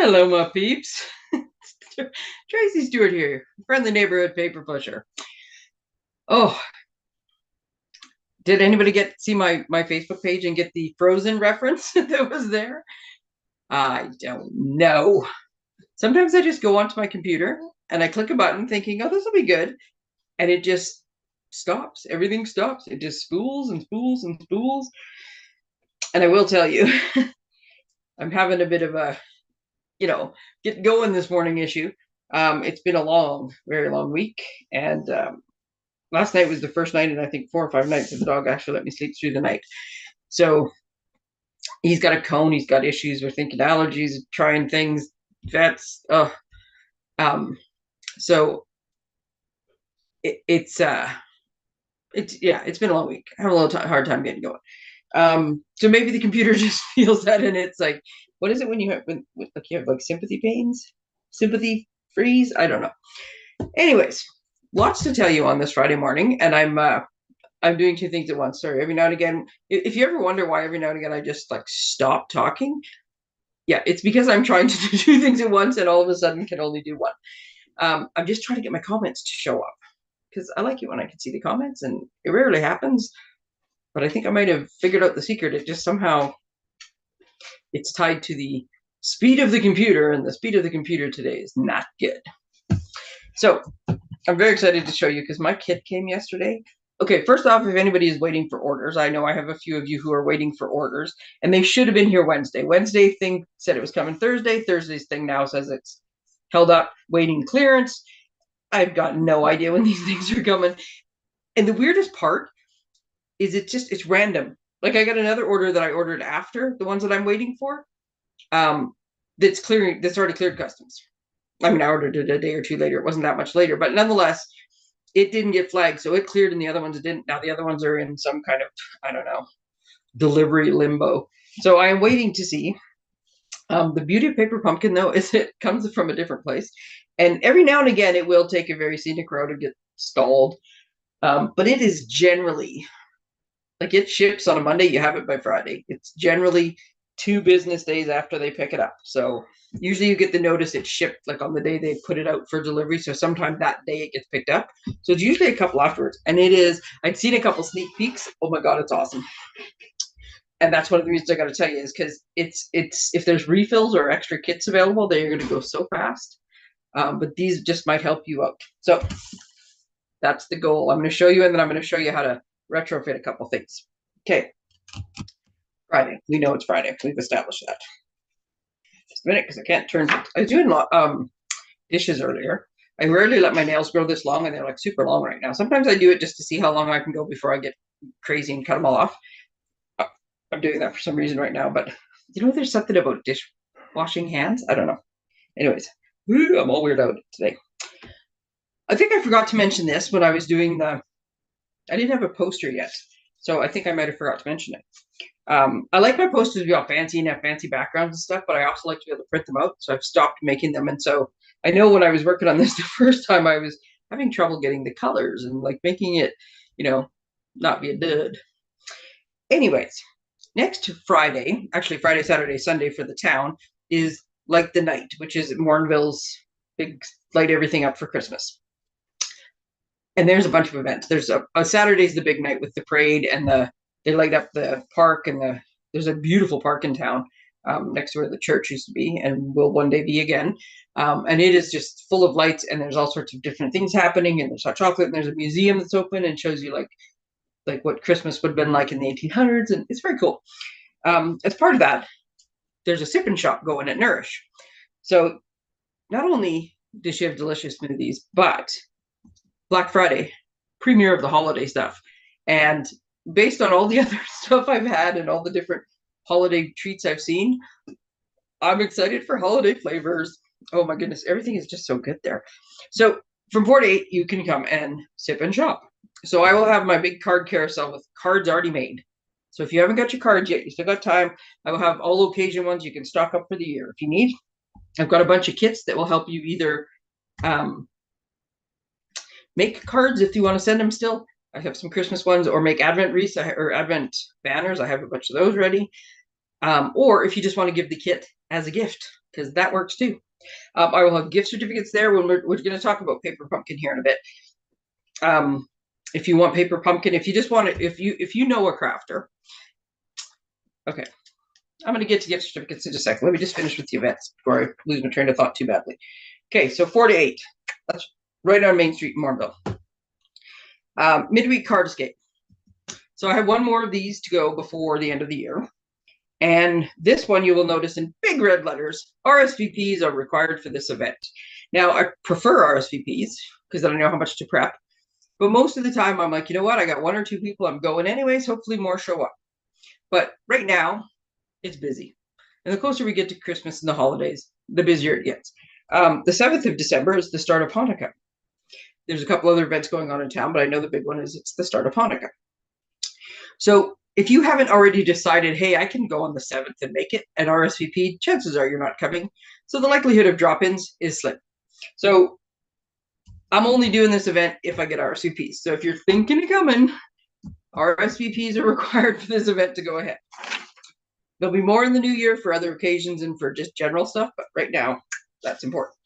Hello, my peeps. Tracey Stewart here, friendly neighborhood paper pusher. Oh, did anybody see my Facebook page and get the Frozen reference that was there? I don't know. Sometimes I just go onto my computer and I click a button thinking, oh, this will be good. And it just stops. Everything stops. It just spools and spools and spools. And I will tell you, I'm having a bit of a, get going this morning issue. It's been a long, very long week. And last night was the first night in I think 4 or 5 nights that the dog actually let me sleep through the night. So he's got a cone. He's got issues with thinking allergies, trying things, vets. So it's been a long week. I have a little hard time getting going. So maybe the computer just feels that, and it's like, what is it when you have like sympathy pains, sympathy freeze? I don't know. Anyways, lots to tell you on this Friday morning, and I'm doing two things at once. Sorry, every now and again, if you ever wonder why every now and again I just like stop talking, yeah, it's because I'm trying to do two things at once and all of a sudden can only do one. I'm just trying to get my comments to show up because I like it when I can see the comments, and it rarely happens. But I think I might have figured out the secret. It just somehow it's tied to the speed of the computer, and the speed of the computer today is not good. So I'm very excited to show you because my kit came yesterday. Okay, first off, if anybody is waiting for orders, I know I have a few of you who are waiting for orders, and they should have been here Wednesday. Wednesday thing said it was coming Thursday. Thursday's thing now says it's held up, waiting clearance. I've got no idea when these things are coming. And the weirdest part is it's random. Like I got another order that I ordered after the ones that I'm waiting for. That's already cleared customs. I mean, I ordered it a day or two later. It wasn't that much later, but nonetheless, it didn't get flagged. So it cleared and the other ones didn't. Now the other ones are in some kind of, I don't know, delivery limbo. So I am waiting to see. The beauty of paper pumpkin, though, is it comes from a different place. And every now and again, it will take a very scenic road and get stalled. But it is generally, like it ships on a Monday, you have it by Friday. It's generally 2 business days after they pick it up. So usually you get the notice it's shipped like on the day they put it out for delivery. So sometime that day it gets picked up. So it's usually a couple afterwards. And I'd seen a couple sneak peeks. Oh my God, it's awesome. And that's one of the reasons I got to tell you is because it's if there's refills or extra kits available, they're going to go so fast. But these just might help you out. So that's the goal. I'm going to show you, and then I'm going to show you how to retrofit a couple things. Okay. Friday. We know it's Friday. We've established that. Just a minute, because I can't turn. I was doing dishes earlier. I rarely let my nails grow this long, and they're like super long right now. Sometimes I do it just to see how long I can go before I get crazy and cut them all off. I'm doing that for some reason right now, but there's something about dishwashing hands. I don't know. Anyways, I'm all weirded out today. I think I forgot to mention this when I was doing I didn't have a poster yet, so I think I might have forgot to mention it. I like my posters to be all fancy and have fancy backgrounds and stuff, but I also like to be able to print them out, so I've stopped making them. And so I know when I was working on this the first time, I was having trouble getting the colors and like making it, not be a dud. Anyways, next Friday, actually Friday, Saturday, Sunday for the town is Light the Night, which is Morinville's big light everything up for Christmas. And there's a bunch of events. There's a Saturday's the big night with the parade, and they light up the park, and there's a beautiful park in town next to where the church used to be and will one day be again. And it is just full of lights, and there's all sorts of different things happening, and there's hot chocolate, and there's a museum that's open and shows you like what Christmas would have been like in the 1800s, and it's very cool. As part of that, there's a sip and shop going at Nourish. So not only does she have delicious smoothies, but Black Friday, premiere of the holiday stuff. And based on all the other stuff I've had and all the different holiday treats I've seen, I'm excited for holiday flavors. Oh my goodness, everything is just so good there. So from 4 to 8, you can come and sip and shop. So I will have my big card carousel with cards already made. So if you haven't got your cards yet, you still got time. I will have all occasion ones you can stock up for the year if you need. I've got a bunch of kits that will help you either make cards if you want to send them still. I have some Christmas ones, or make Advent wreaths or Advent banners. I have a bunch of those ready. Or if you just want to give the kit as a gift, because that works too. I will have gift certificates there when we're going to talk about paper pumpkin here in a bit. If you want paper pumpkin, if you just want it, if you know a crafter. Okay, I'm going to get to gift certificates in a second. Let me just finish with the events before I lose my train of thought too badly. Okay, so 4 to 8. That's right on Main Street in Moorville. Midweek card escape. So I have one more of these to go before the end of the year. And this one you will notice in big red letters, RSVPs are required for this event. Now, I prefer RSVPs because then I know how much to prep. But most of the time I'm like, you know what? I got 1 or 2 people I'm going anyways. Hopefully more show up. But right now, it's busy. And the closer we get to Christmas and the holidays, the busier it gets. The 7th of December is the start of Hanukkah. There's a couple other events going on in town, but I know the big one is it's the start of Hanukkah. So if you haven't already decided, hey, I can go on the 7th and make it an RSVP, chances are you're not coming. So the likelihood of drop-ins is slim. So I'm only doing this event if I get RSVPs. So if you're thinking of coming, RSVPs are required for this event to go ahead. There'll be more in the new year for other occasions and for just general stuff, but right now, that's important.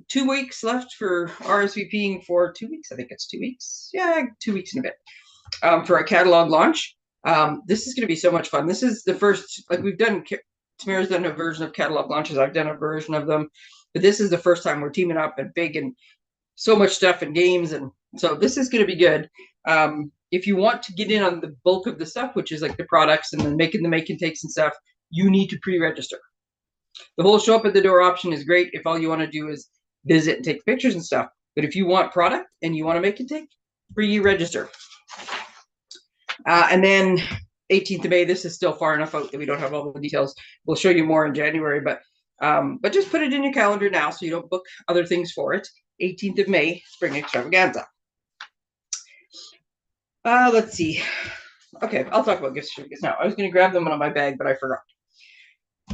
2 weeks left for RSVPing for 2 weeks. I think it's 2 weeks. Yeah, 2 weeks in a bit. For our catalog launch. This is going to be so much fun. This is the first, like we've done, Tamara's done a version of catalog launches. I've done a version of them, but this is the first time we're teaming up and big and so much stuff and games. And so this is going to be good. If you want to get in on the bulk of the stuff, which is like the products and then making the make and takes and stuff, you need to pre-register. The whole show up at the door option is great if all you want to do is visit and take pictures and stuff. But if you want product and you want to make and take, pre-register. And then 18th of May, this is still far enough out that we don't have all the details. We'll show you more in January, but just put it in your calendar now so you don't book other things for it. 18th of May, Spring Extravaganza. Let's see. Okay, I'll talk about gift certificates now. I was going to grab them out of my bag, but I forgot.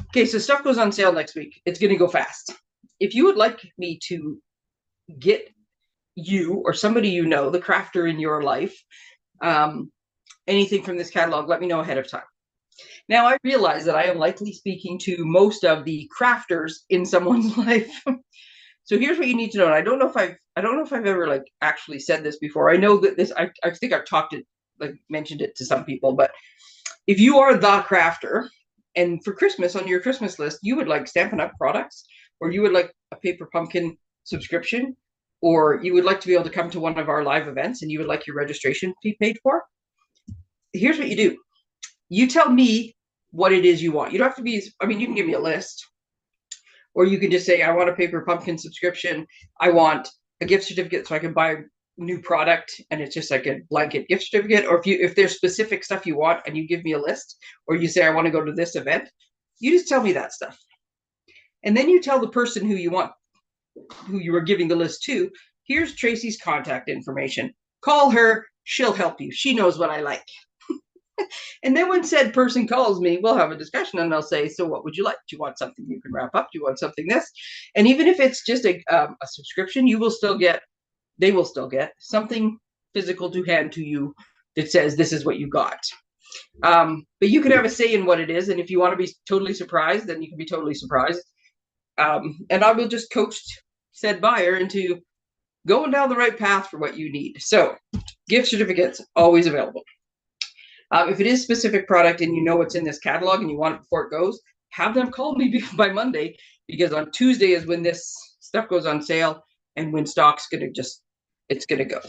Okay, so stuff goes on sale next week. It's going to go fast. If you would like me to get you or somebody you know, the crafter in your life, anything from this catalog, let me know ahead of time. Now, I realize that I am likely speaking to most of the crafters in someone's life. So here's what you need to know. And I don't know if I've ever like actually said this before. I know that this, I think I've talked it, like mentioned it to some people, but if you are the crafter and for Christmas on your Christmas list, you would like Stampin' Up! Products, or you would like a Paper Pumpkin subscription, or you would like to be able to come to one of our live events and you would like your registration fee paid for, here's what you do. You tell me what it is you want. You don't have to be, I mean, you can give me a list, or you can just say, I want a Paper Pumpkin subscription. I want a gift certificate so I can buy new product and it's just like a blanket gift certificate. Or if there's specific stuff you want and you give me a list, or you say, I want to go to this event, you just tell me that stuff. And then you tell the person who you want, who you were giving the list to, here's Tracey's contact information. Call her, she'll help you. She knows what I like. And then when said person calls me, we'll have a discussion and I'll say, so what would you like? Do you want something you can wrap up? Do you want something this? And even if it's just a subscription, they will still get something physical to hand to you that says this is what you got. But you can have a say in what it is. And if you want to be totally surprised, then you can be totally surprised. And I will just coach said buyer into going down the right path for what you need. So gift certificates, always available. If it is specific product and you know what's in this catalog and you want it before it goes, have them call me by Monday, because on Tuesday is when this stuff goes on sale and when stock's going to it's going to go.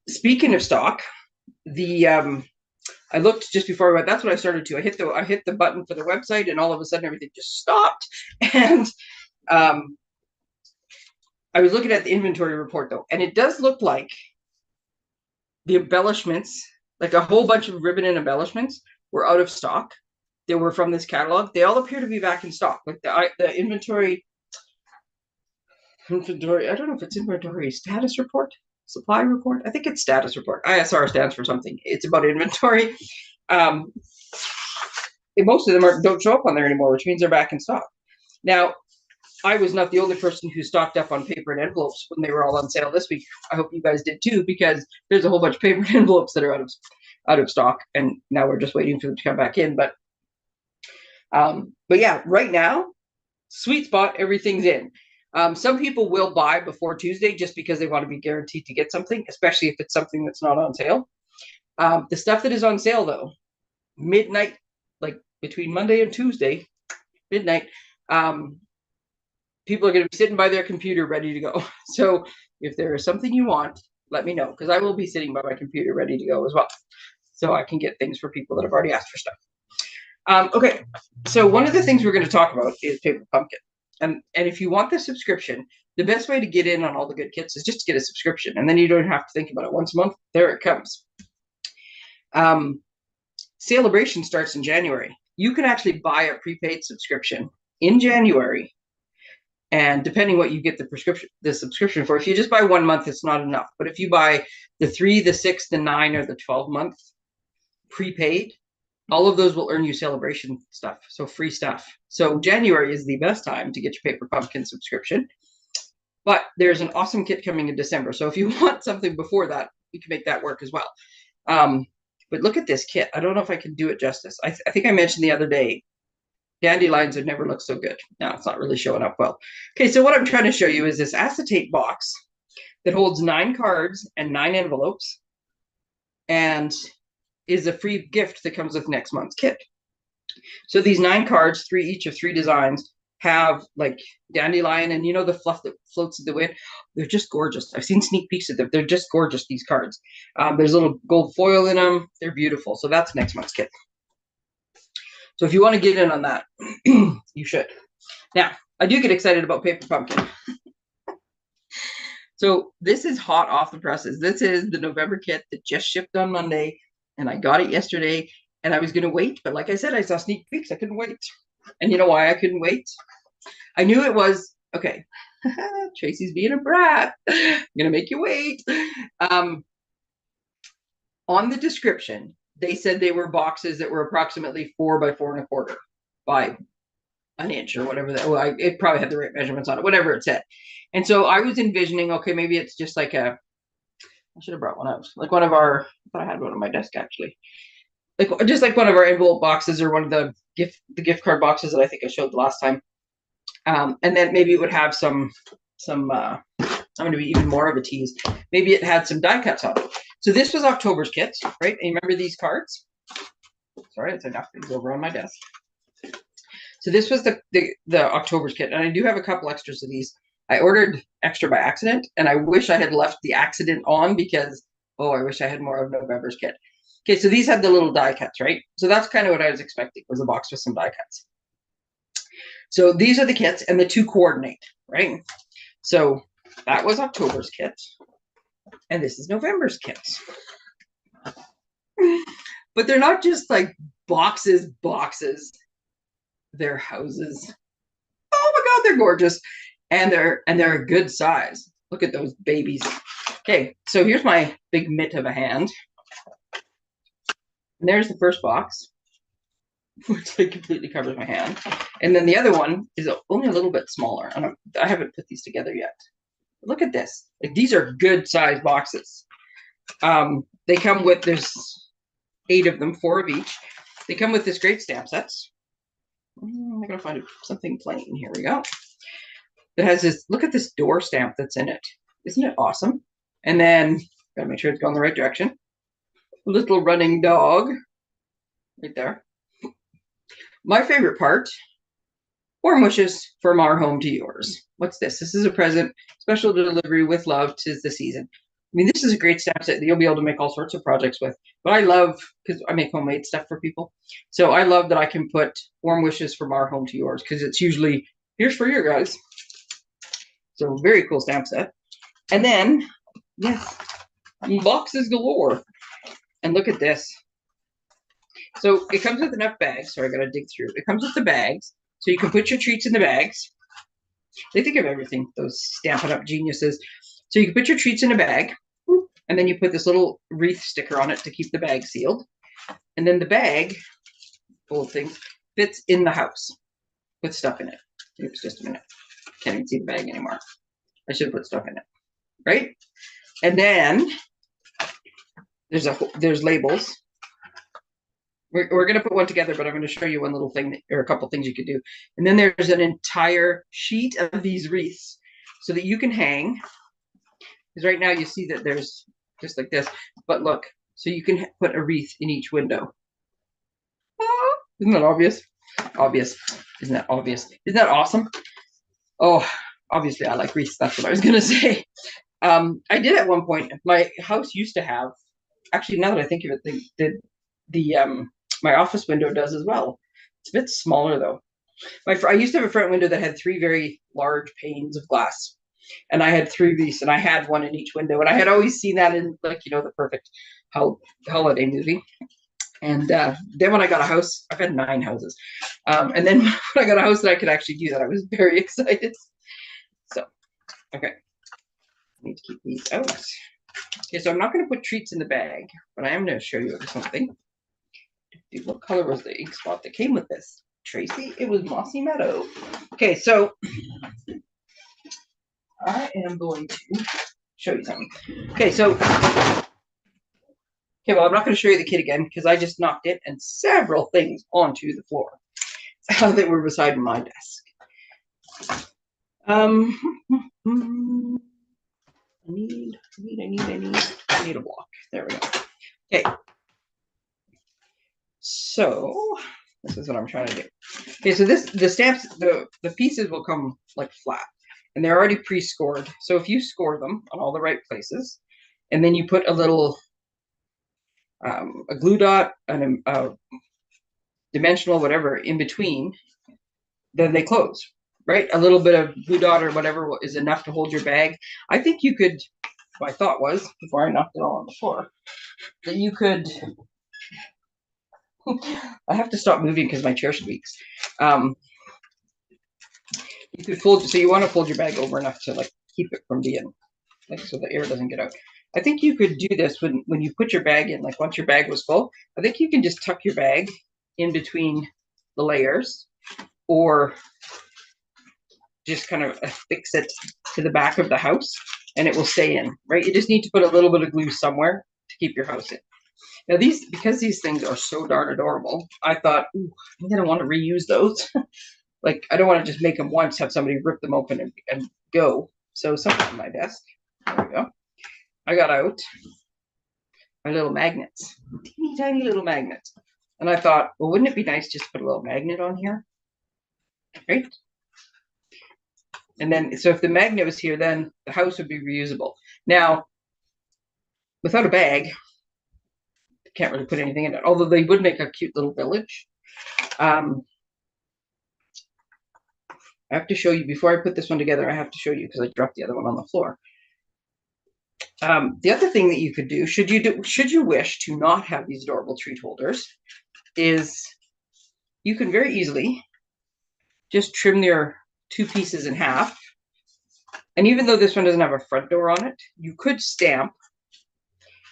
Speaking of stock, I looked just before I went, that's what I started to. I hit the button for the website and all of a sudden everything just stopped. And I was looking at the inventory report though, and it does look like the embellishments, like a whole bunch of ribbon and embellishments were out of stock. They were from this catalog. They all appear to be back in stock. Like the inventory, I don't know if it's inventory status report, supply report. I think it's status report. ISR stands for something. It's about inventory. Most of them don't show up on there anymore, which means they're back in stock. Now, I was not the only person who stocked up on paper and envelopes when they were all on sale this week. I hope you guys did too, because there's a whole bunch of paper and envelopes that are out of stock, and now we're just waiting for them to come back in. But But yeah, right now, sweet spot, everything's in. Some people will buy before Tuesday just because they want to be guaranteed to get something, especially if it's something that's not on sale. The stuff that is on sale, though, midnight, like between Monday and Tuesday, midnight, people are going to be sitting by their computer ready to go. So if there is something you want, let me know, because I will be sitting by my computer ready to go as well. So I can get things for people that have already asked for stuff. Okay, so one of the things we're going to talk about is Paper Pumpkin. And if you want the subscription, the best way to get in on all the good kits is just to get a subscription. And then you don't have to think about it once a month. There it comes. Celebration starts in January. You can actually buy a prepaid subscription in January. And depending what you get the subscription for, if you just buy 1 month, it's not enough. But if you buy the 3, the 6, the 9, or the 12-month prepaid, all of those will earn you celebration stuff, so free stuff. So January is the best time to get your Paper Pumpkin subscription. But there's an awesome kit coming in December. So if you want something before that, we can make that work as well. But look at this kit. I don't know if I can do it justice. I think I mentioned the other day, dandelions have never looked so good. Now it's not really showing up well. Okay, so what I'm trying to show you is this acetate box that holds 9 cards and 9 envelopes, and is a free gift that comes with next month's kit. So these 9 cards, each of 3 designs, have like dandelion, and you know the fluff that floats in the wind. They're just gorgeous. I've seen sneak peeks of them. They're just gorgeous, these cards. There's a little gold foil in them. They're beautiful. So that's next month's kit. So if you want to get in on that, you should. Now, I do get excited about Paper Pumpkin. So this is hot off the presses. This is the November kit that just shipped on Monday, and I got it yesterday, and I was going to wait. But like I said, I saw sneak peeks. I couldn't wait. And you know why I couldn't wait? I knew it was, okay, Tracey's being a brat. I'm going to make you wait. On the description, they said they were boxes that were approximately 4 by 4.25 by an inch or whatever that. Well, it probably had the right measurements on it, whatever it said. And so I was envisioning, okay, maybe it's just like I should have brought one out, like one of our. I thought I had one on my desk actually, like just like one of our envelope boxes or one of the gift card boxes that I think I showed the last time. And then maybe it would have some. I'm going to be even more of a tease. Maybe it had some die cuts on it. So this was October's kit, right? And you remember these cards? Sorry, it's enough things over on my desk. So this was the October's kit, and I do have a couple extras of these. I ordered extra by accident, and I wish I had left the accident on because, oh, I wish I had more of November's kit. Okay, so these had the little die cuts, right? So that's kind of what I was expecting, was a box with some die cuts. So these are the kits, and the 2 coordinate, right? So that was October's kit, and this is November's kit. But they're not just like boxes. They're houses. Oh my God, they're gorgeous. And they're a good size. Look at those babies. Okay, so here's my big mitt of a hand. And there's the first box, which like completely covers my hand. And then the other one is only a little bit smaller. I haven't put these together yet. But look at this. Like, these are good size boxes. They come with, there's 8 of them, 4 of each. They come with this great stamp sets. I'm gonna find something plain. Here we go. It has this, look at this door stamp that's in it. Isn't it awesome? And then, gotta make sure it's going the right direction. Little running dog. Right there. My favorite part, warm wishes from our home to yours. What's this? This is a present, special delivery with love, 'tis the season. I mean, this is a great stamp set that you'll be able to make all sorts of projects with. But I love, because I make homemade stuff for people. So I love that I can put warm wishes from our home to yours, because it's usually, here's for you guys. So very cool stamp set. And then, yes, boxes galore. And look at this. So it comes with enough bags. Sorry, I got to dig through. It comes with the bags. So you can put your treats in the bags. They think of everything, those Stampin' Up! Geniuses. So you can put your treats in a bag, and then you put this little wreath sticker on it to keep the bag sealed. And then the bag, full of things, fits in the house with stuff in it. Oops, just a minute. Can't even see the bag anymore. I should put stuff in it, right? And then there's labels. We're going to put one together, but I'm going to show you one little thing or a couple things you could do. And then there's an entire sheet of these wreaths so that you can hang. Because right now you see that there's just like this, but look, so you can put a wreath in each window. Isn't that obvious? Obvious. Isn't that obvious? Isn't that awesome? Oh, obviously I like wreaths. That's what I was going to say. I did at one point. My house used to have, actually, now that I think of it, the my office window does as well. It's a bit smaller though. I used to have a front window that had 3 very large panes of glass, and I had 3 of these, and I had one in each window, and I had always seen that in, like, the perfect holiday movie. And then when I got a house, I've had 9 houses, and then when I got a house that I could actually do that, I was very excited. So, okay, I need to keep these out. Okay, so I'm not going to put treats in the bag, but I am going to show you something. What color was the ink spot that came with this? Tracey, it was Mossy Meadow. Okay, so I am going to show you something. Okay, so, well, I'm not going to show you the kit again because I just knocked it and several things onto the floor that were beside my desk. I need a block. There we go. Okay. So this is what I'm trying to do. Okay, so the stamps, the pieces will come like flat, and they're already pre-scored. So if you score them on all the right places, and then you put a little a glue dot and a dimensional whatever in between, then they close. Right, a little bit of glue dot or whatever is enough to hold your bag. I think you could. My thought was, before I knocked it all on the floor, that you could. I have to stop moving because my chair squeaks. You could fold, so you want to fold your bag over enough to like keep it from being like so the air doesn't get out. I think you could do this when you put your bag in, like once your bag was full. I think you can just tuck your bag in between the layers, or just kind of affix it to the back of the house, and it will stay in. Right, you just need to put a little bit of glue somewhere to keep your house in. Now because these things are so darn adorable, I thought, ooh, I'm gonna want to reuse those. Like, I don't want to just make them once, have somebody rip them open and go. So something on my desk. There we go. I got out my little magnets, teeny tiny little magnets. And I thought, well, wouldn't it be nice just to put a little magnet on here? Right? And then, so if the magnet was here, then the house would be reusable. Now, without a bag, can't really put anything in it, although they would make a cute little village. I have to show you, before I put this one together, I have to show you because I dropped the other one on the floor. The other thing that you could do, should you wish to not have these adorable treat holders, is you can very easily just trim your 2 pieces in half. And even though this one doesn't have a front door on it, you could stamp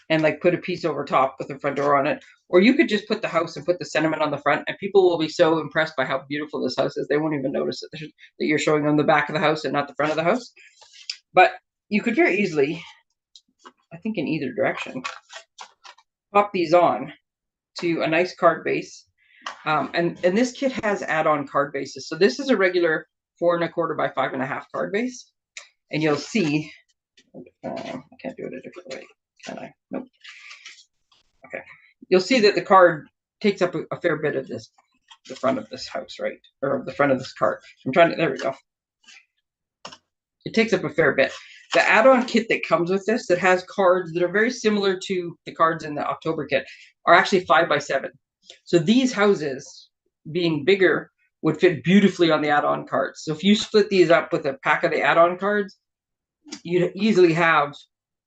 and like put a piece over top with a front door on it. Or you could just put the house and put the sentiment on the front, and people will be so impressed by how beautiful this house is, they won't even notice that you're showing them the back of the house and not the front of the house. But you could very easily, I think in either direction, pop these on to a nice card base. And this kit has add-on card bases. So this is a regular 4 1/4 by 5 1/2 card base. And you'll see, I can't do it a different way, can I? Nope. Okay. You'll see that the card takes up a fair bit of the front of this house, right? Or the front of this card. There we go. It takes up a fair bit. The add-on kit that comes with this, that has cards that are very similar to the cards in the October kit, are actually 5 by 7. So these houses, being bigger, would fit beautifully on the add-on cards. So if you split these up with a pack of the add-on cards, you'd easily have,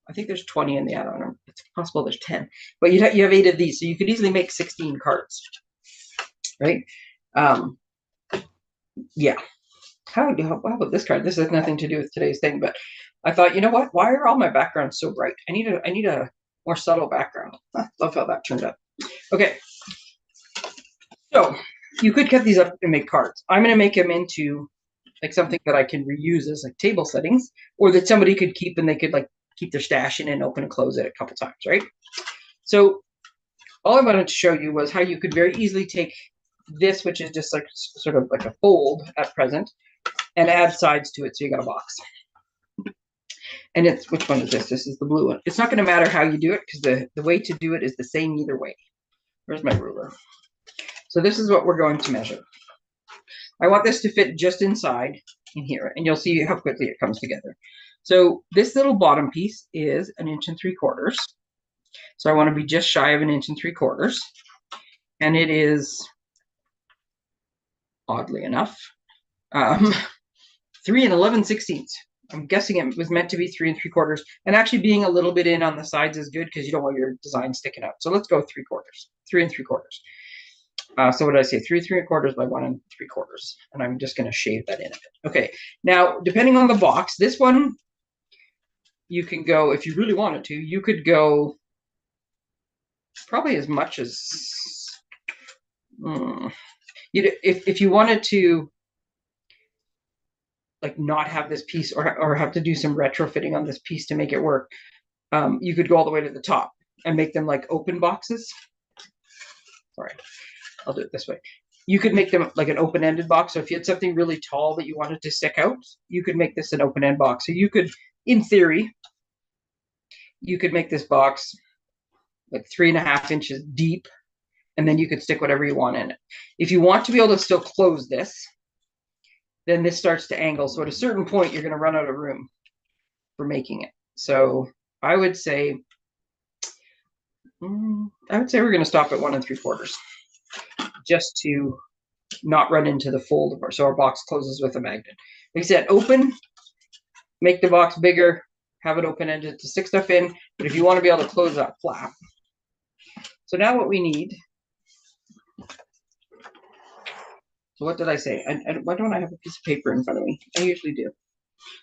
I think there's 20 in the add-on. It's possible there's 10, but you have 8 of these, so you could easily make 16 cards, right? Yeah. How about this card? This has nothing to do with today's thing, but I thought, you know what? Why are all my backgrounds so bright? I need a more subtle background. Love how that turned out. Okay. So you could cut these up and make cards. I'm going to make them into like something that I can reuse as like table settings, or that somebody could keep and they could like keep their stash in and open and close it a couple times, right? So all I wanted to show you was how you could very easily take this, which is just like sort of like a fold at present, and add sides to it so you got a box. And it's, which one is this? This is the blue one. It's not going to matter how you do it because the way to do it is the same either way. Where's my ruler? So this is what we're going to measure. I want this to fit just inside in here, and you'll see how quickly it comes together. So this little bottom piece is 1 3/4 inches. So I want to be just shy of 1 3/4 inches. And it is, oddly enough, 3 11/16. I'm guessing it was meant to be 3 3/4, and actually being a little bit in on the sides is good because you don't want your design sticking out. So let's go 3/4, 3 3/4. So what did I say? 3 3/4 by 1 3/4, and I'm just going to shave that in a bit. Okay. Now, depending on the box, this one you can go, if you really wanted to, you could go probably as much as if you wanted to, like, not have this piece or have to do some retrofitting on this piece to make it work, you could go all the way to the top and make them like open boxes. Sorry, I'll do it this way. You could make them like an open-ended box. So if you had something really tall that you wanted to stick out, you could make this an open-end box. So you could, in theory, you could make this box like 3.5 inches deep, and then you could stick whatever you want in it. If you want to be able to still close this, then this starts to angle. So at a certain point, you're going to run out of room for making it. So I would say we're going to stop at 1 3/4, just to not run into the fold of so our box closes with a magnet. Like I said, open, make the box bigger, have it open-ended to stick stuff in. But if you want to be able to close that flap. So now what we need. So what did I say? Why don't I have a piece of paper in front of me? I usually do.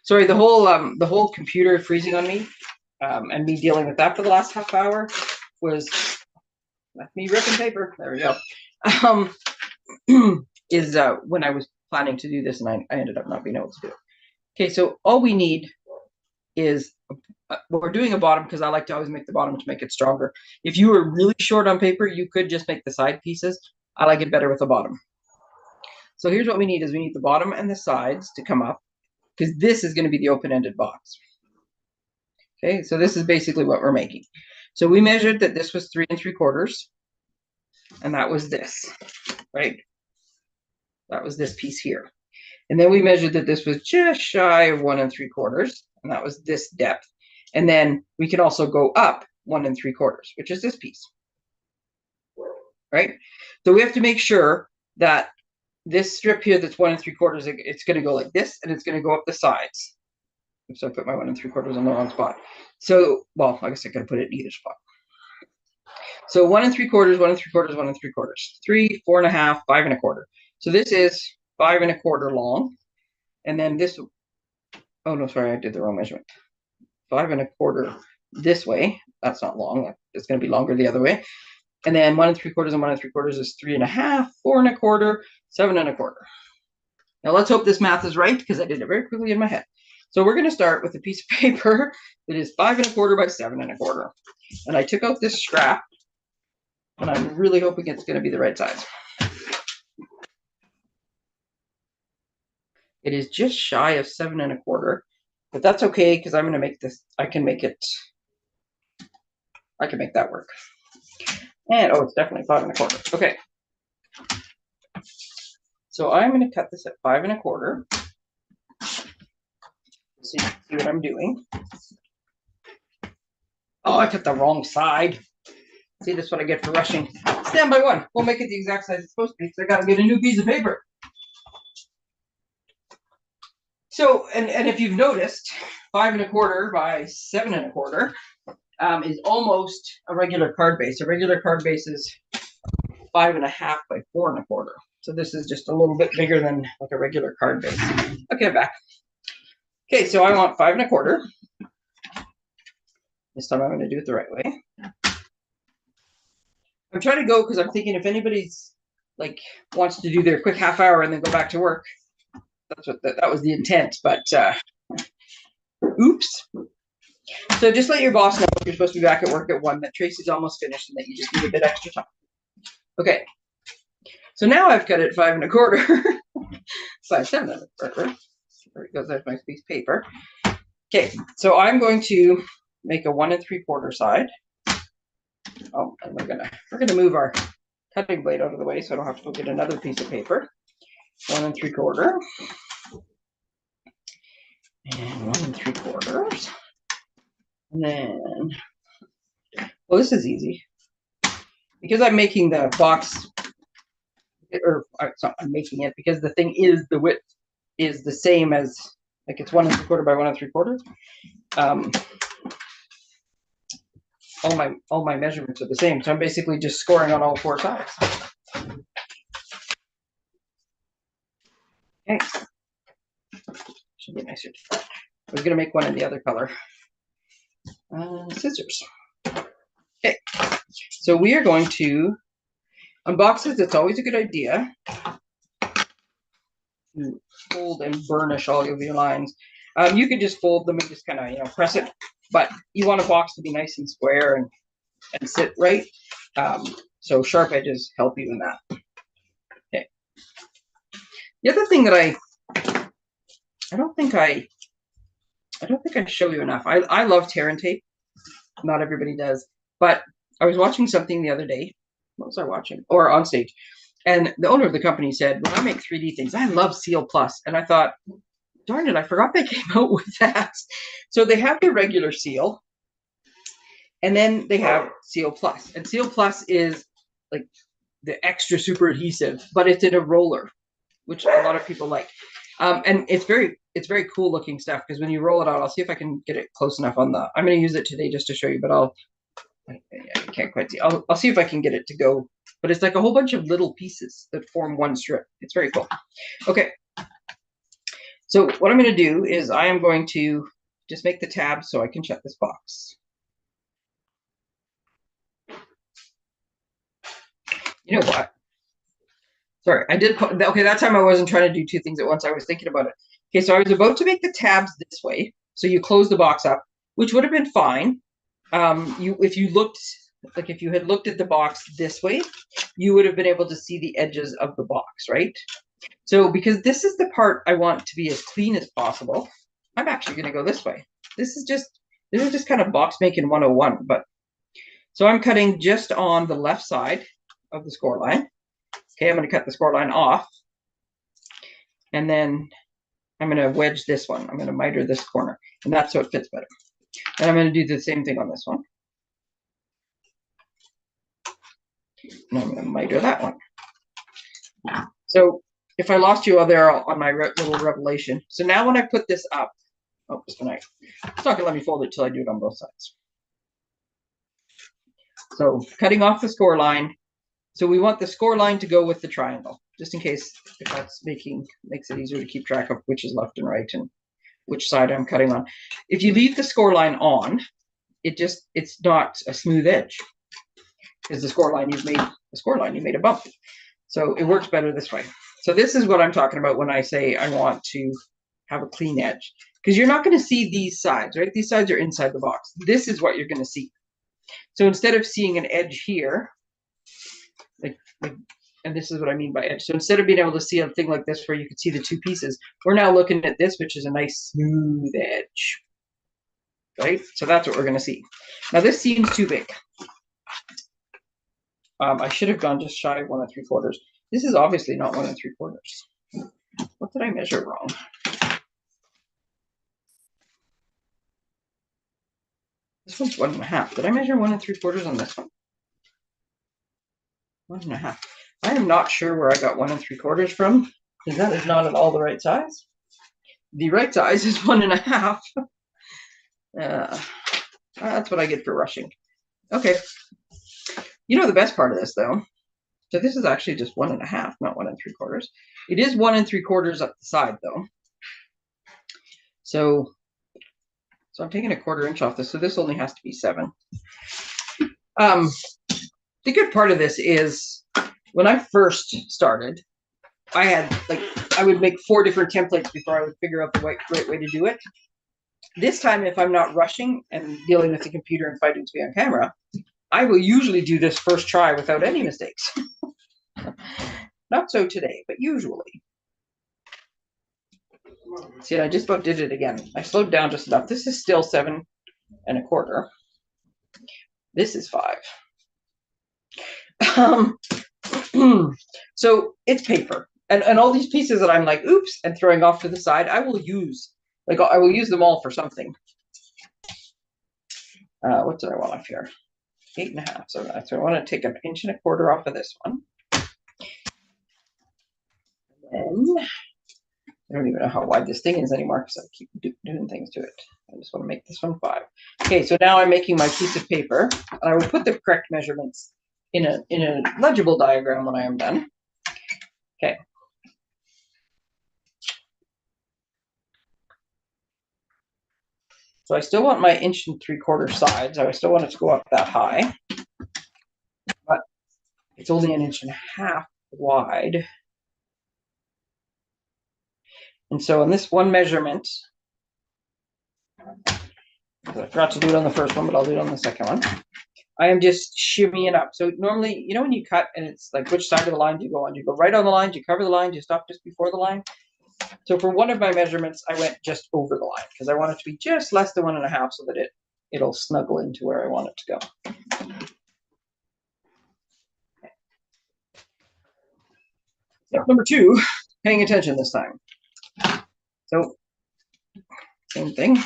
Sorry, the whole computer freezing on me, and me dealing with that for the last half hour was me ripping paper. There we go. Is when I was planning to do this, and I ended up not being able to do it. Okay, so all we need is, we're doing a bottom because I like to always make the bottom to make it stronger. If you were really short on paper, you could just make the side pieces. I like it better with the bottom. So here's what we need: is we need the bottom and the sides to come up, because this is going to be the open-ended box. Okay, so this is basically what we're making. So we measured that this was 3 3/4, and that was this, right? That was this piece here. And then we measured that this was just shy of 1 3/4, and that was this depth. And then we can also go up 1 3/4, which is this piece, right? So we have to make sure that this strip here that's 1 3/4, it's going to go like this, and it's going to go up the sides. So I put my 1 3/4 on the wrong spot. So, well, I guess I could put it in either spot. So 1 3/4, 1 3/4, 1 3/4, 3, 4.5, 5 1/4. So this is 5 1/4 long, and then this. Oh no, sorry, I did the wrong measurement. 5 1/4 this way. That's not long. It's going to be longer the other way. And then 1 3/4 and 1 3/4 is 3.5, 4 1/4, 7 1/4. Now let's hope this math is right, because I did it very quickly in my head. So we're going to start with a piece of paper that is 5 1/4 by 7 1/4. And I took out this scrap, and I'm really hoping it's going to be the right size. It is just shy of 7 1/4, but that's okay, because I'm going to make this, I can make that work. And, oh, it's definitely 5 1/4. Okay. So I'm going to cut this at 5 1/4. So you can see what I'm doing. Oh, I cut the wrong side. See, that's what I get for rushing. Stand by one. We'll make it the exact size it's supposed to be, so I got to get a new piece of paper. So, and if you've noticed, 5 1/4 by 7 1/4 is almost a regular card base. A regular card base is 5 1/2 by 4 1/4. So this is just a little bit bigger than like a regular card base. Okay, back. Okay, so I want 5 1/4. This time I'm going to do it the right way. I'm trying to go because I'm thinking if anybody's like wants to do their quick half hour and then go back to work, that's what that was the intent. But oops. So just let your boss know if you're supposed to be back at work at 1, that Tracey's almost finished and that you just need a bit extra time. Okay. So now I've cut it 5 1/4. 5 7 1/4. There it goes. There's my piece of paper. Okay, so I'm going to make a 1 3/4 side. Oh, and we're gonna move our cutting blade out of the way so I don't have to go get another piece of paper. 1 3/4. And 1 3/4. And then, well, this is easy. Because I'm making the box, or it's not, I'm making it because the thing is, the width is the same as, like, it's 1 3/4 by 1 3/4. All my measurements are the same, so I'm basically just scoring on all 4 sides. Okay, should be nicer to cut. I was gonna make one in the other color. Scissors. Okay, so we are going to, on boxes, it's always a good idea to fold and burnish all of your lines. You could just fold them and just kind of, press it, but you want a box to be nice and square and sit right. So sharp edges help you in that. Okay. The other thing that I don't think I show you enough. I love tear and tape. Not everybody does, but I was watching something the other day. What was I watching? Or on stage. And the owner of the company said, when I make 3D things, I love Seal Plus. And I thought, darn it, I forgot they came out with that. So they have the regular seal, and then they have Seal Plus. And Seal Plus is like the extra super adhesive, but it's in a roller, which a lot of people like. And it's very cool looking stuff, because when you roll it out, I'll see if I can get it close enough on the, I'm going to use it today just to show you, but I can't quite see. I'll see if I can get it to go, but it's like a whole bunch of little pieces that form one strip. It's very cool. Okay. So what I'm going to do is I am going to just make the tab so I can shut this box. You know what? Sorry, I did put, okay, that time I wasn't trying to do 2 things at once. I was thinking about it. Okay, so I was about to make the tabs this way. So you close the box up, which would have been fine. If you had looked at the box this way, you would have been able to see the edges of the box, right? So because this is the part I want to be as clean as possible, I'm actually going to go this way. This is just kind of box making 101. But so I'm cutting just on the left side of the score line. Okay, I'm going to cut the score line off, and then I'm going to wedge this one. I'm going to miter this corner, and that's so it fits better. And I'm going to do the same thing on this one. And I'm going to miter that one. So if I lost you there on my little revelation. So now when I put this up, oh, it's not going to let me fold it till I do it on both sides. So cutting off the score line. So we want the score line to go with the triangle, just in case if that's makes it easier to keep track of which is left and right and which side I'm cutting on. If you leave the score line on, it's not a smooth edge, because the score line you made a bump. So it works better this way. So this is what I'm talking about when I say I want to have a clean edge, because you're not going to see these sides, right? These sides are inside the box. This is what you're going to see. So instead of seeing an edge here, and this is what I mean by edge. So instead of being able to see a thing like this where you can see the 2 pieces, we're now looking at this, which is a nice smooth edge, right? So that's what we're going to see. Now this seems too big. I should have gone just shy of 1 3/4. This is obviously not 1 3/4. What did I measure wrong? This one's 1 1/2. Did I measure 1 3/4 on this one? 1 1/2. I am not sure where I got 1 3/4 from, because that is not at all the right size. The right size is 1 1/2. That's what I get for rushing. Okay. You know the best part of this, though. So this is actually just 1 1/2, not 1 3/4. It is 1 3/4 up the side, though. So I'm taking a 1/4 inch off this. So this only has to be 7. The good part of this is when I first started, I would make 4 different templates before I would figure out the right way to do it. This time, if I'm not rushing and dealing with the computer and fighting to be on camera, I will usually do this first try without any mistakes. Not so today, but usually. See, I just about did it again. I slowed down just enough. This is still 7 1/4. This is 5. So it's paper. And all these pieces that I'm like, oops, and throwing off to the side, I will use. Like, I will use them all for something. What did I want off here? 8 1/2. So I want to take 1 1/4 off of this one. And then I don't even know how wide this thing is anymore because I keep doing things to it. I just want to make this one 5. Okay, so now I'm making my piece of paper, and I will put the correct measurements in a legible diagram when I am done. Okay. So I still want my 1 3/4 sides. I still want it to go up that high, but it's only 1 1/2 wide. And so in this one measurement, I forgot to do it on the first one, but I'll do it on the second one. I am just shimmying up. So normally, you know, when you cut and it's like, which side of the line do you go on? Do you go right on the line? Do you cover the line? Do you stop just before the line? So for one of my measurements, I went just over the line because I want it to be just less than 1 1/2 so that it'll snuggle into where I want it to go. Step number 2, paying attention this time. So same thing.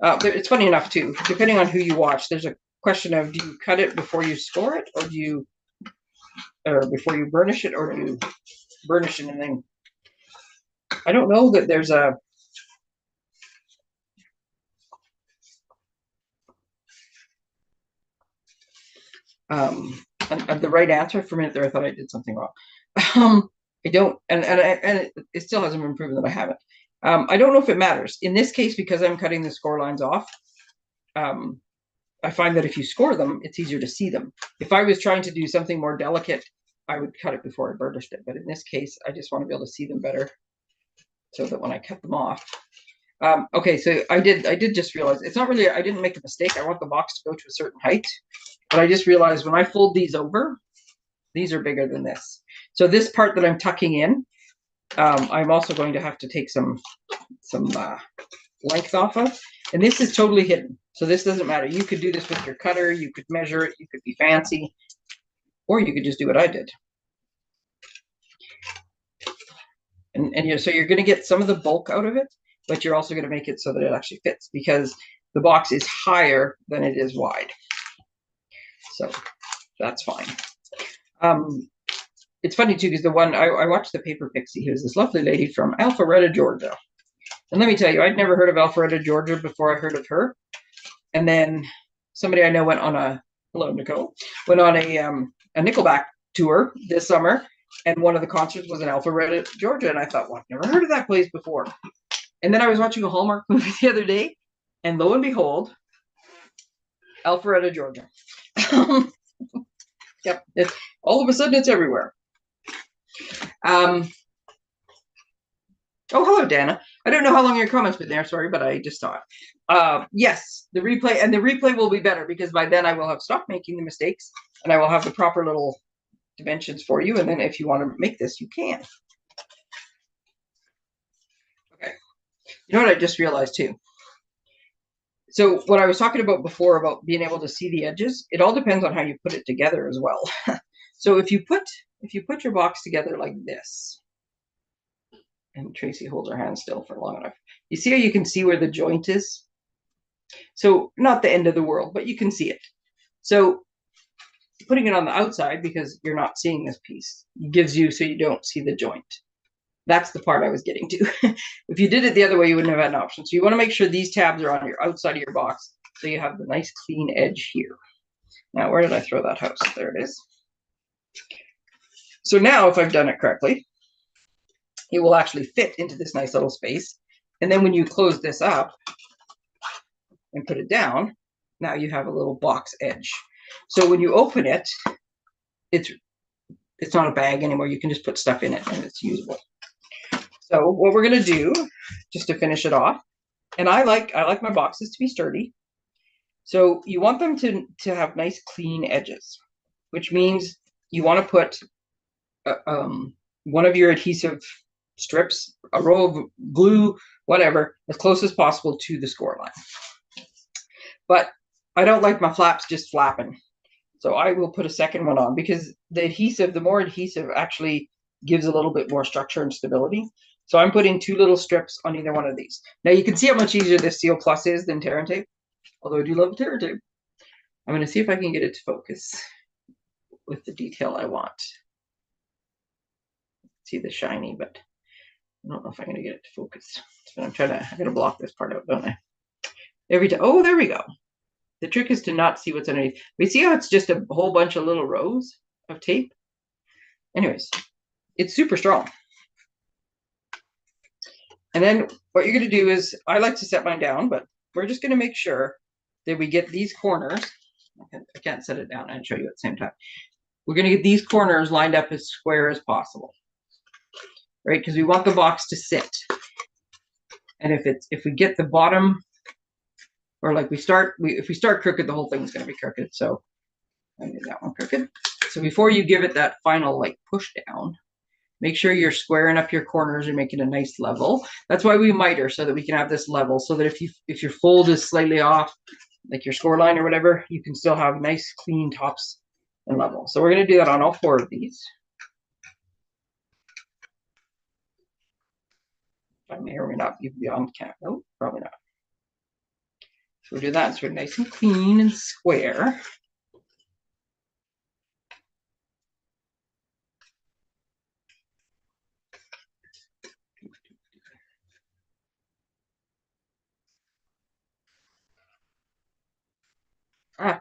It's funny enough too, depending on who you watch, there's a question of, do you cut it before you score it, or before you burnish it, or do you burnish it and then? I don't know that there's a the right answer. For a minute there, I thought I did something wrong. I don't, and it still hasn't been proven that I haven't. I don't know if it matters in this case because I'm cutting the score lines off. I find that if you score them, it's easier to see them. If I was trying to do something more delicate, I would cut it before I burnished it. But in this case, I just want to be able to see them better so that when I cut them off. Okay, so I did just realize it's not really, I didn't make a mistake. I want the box to go to a certain height, but I just realized when I fold these over, these are bigger than this. So this part that I'm tucking in, I'm also going to have to take some length off of, and this is totally hidden. So this doesn't matter. You could do this with your cutter. You could measure it. You could be fancy, or you could just do what I did. And so you're going to get some of the bulk out of it, but you're also going to make it so that it actually fits because the box is higher than it is wide. So that's fine. It's funny too because the one I watched the Paper Pixie. He was this lovely lady from Alpharetta, Georgia. And let me tell you, I'd never heard of Alpharetta, Georgia before I heard of her. And then somebody I know went on a Nickelback tour this summer, and one of the concerts was in Alpharetta, Georgia, and I thought, well, I've never heard of that place before. And then I was watching a Hallmark movie the other day, and lo and behold, Alpharetta, Georgia. Yep, all of a sudden it's everywhere. Oh, hello, Dana. I don't know how long your comments been there, sorry, but I just saw it. Yes, the replay will be better because by then I will have stopped making the mistakes and I will have the proper little dimensions for you. And then if you want to make this, you can. Okay. You know what I just realized too? So what I was talking about before about being able to see the edges, it all depends on how you put it together as well. So if you put your box together like this, and Tracey holds her hand still for long enough, you see how you can see where the joint is? So not the end of the world, but you can see it. So putting it on the outside, because you're not seeing this piece, gives you so you don't see the joint. That's the part I was getting to. If you did it the other way, you wouldn't have had an option. So you want to make sure these tabs are on your outside of your box so you have the nice clean edge here. Now, where did I throw that house? There it is. So now if I've done it correctly, it will actually fit into this nice little space. And then when you close this up and put it down, now you have a little box edge. So when you open it, it's not a bag anymore. You can just put stuff in it and it's usable. So what we're going to do, just to finish it off, And I like my boxes to be sturdy. So you want them to have nice clean edges, which means you want to put one of your adhesive strips, a roll of glue, whatever, as close as possible to the score line. But I don't like my flaps just flapping. So I will put a second one on because the more adhesive actually gives a little bit more structure and stability. So I'm putting 2 little strips on either one of these. Now you can see how much easier this Seal Plus is than Tear and Tape, although I do love Tear and Tape. I'm going to see if I can get it to focus with the detail I want. See the shiny, but I don't know if I'm going to get it to focus. So I'm trying to, I got to block this part out, don't I? Every time. Oh, there we go. The trick is to not see what's underneath. We see how it's just a whole bunch of little rows of tape. Anyways, it's super strong. And then what you're going to do is, I like to set mine down, but we're just going to make sure that we get these corners. I can't set it down and show you at the same time. We're going to get these corners lined up as square as possible, right? Because we want the box to sit. And if we get the bottom, or like if we start crooked, the whole thing's going to be crooked. So I made that one crooked. So before you give it that final like push down, make sure you're squaring up your corners and making a nice level. That's why we miter, so that we can have this level, so that if your fold is slightly off, like your score line or whatever, you can still have nice clean tops and level. So we're going to do that on all 4 of these. I may or may not be beyond camera. No, probably not. So we'll do that so we're nice and clean and square.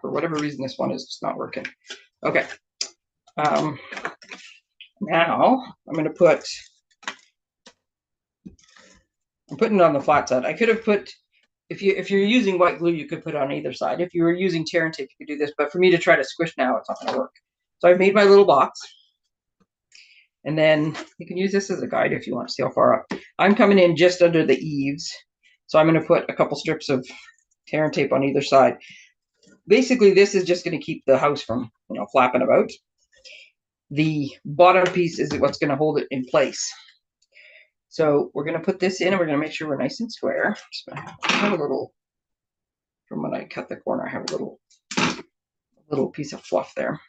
For whatever reason, this one is just not working. Okay. Now I'm going to I'm putting it on the flat side. I could have put, if you're using white glue, you could put it on either side. If you were using Tear and Tape, you could do this. But for me to try to squish now, it's not going to work. So I've made my little box. And then you can use this as a guide if you want to see how far up. I'm coming in just under the eaves. So I'm going to put a couple strips of Tear and Tape on either side. Basically, this is just going to keep the house from, flapping about. The bottom piece is what's going to hold it in place. So we're going to put this in, and we're going to make sure we're nice and square. I have a little, from when I cut the corner, I have a little piece of fluff there.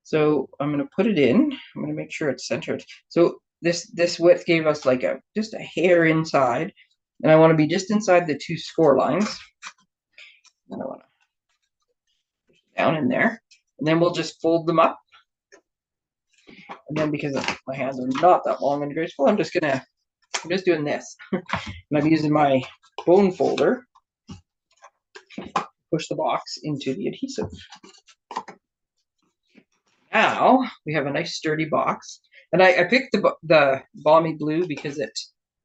So I'm going to put it in. I'm going to make sure it's centered. So this width gave us like just a hair inside, and I want to be just inside the 2 score lines. And I want to push it down in there, and then we'll just fold them up. And then because my hands are not that long and graceful, I'm just doing this. And I'm using my bone folder to push the box into the adhesive. Now we have a nice sturdy box. And I picked the balmy blue because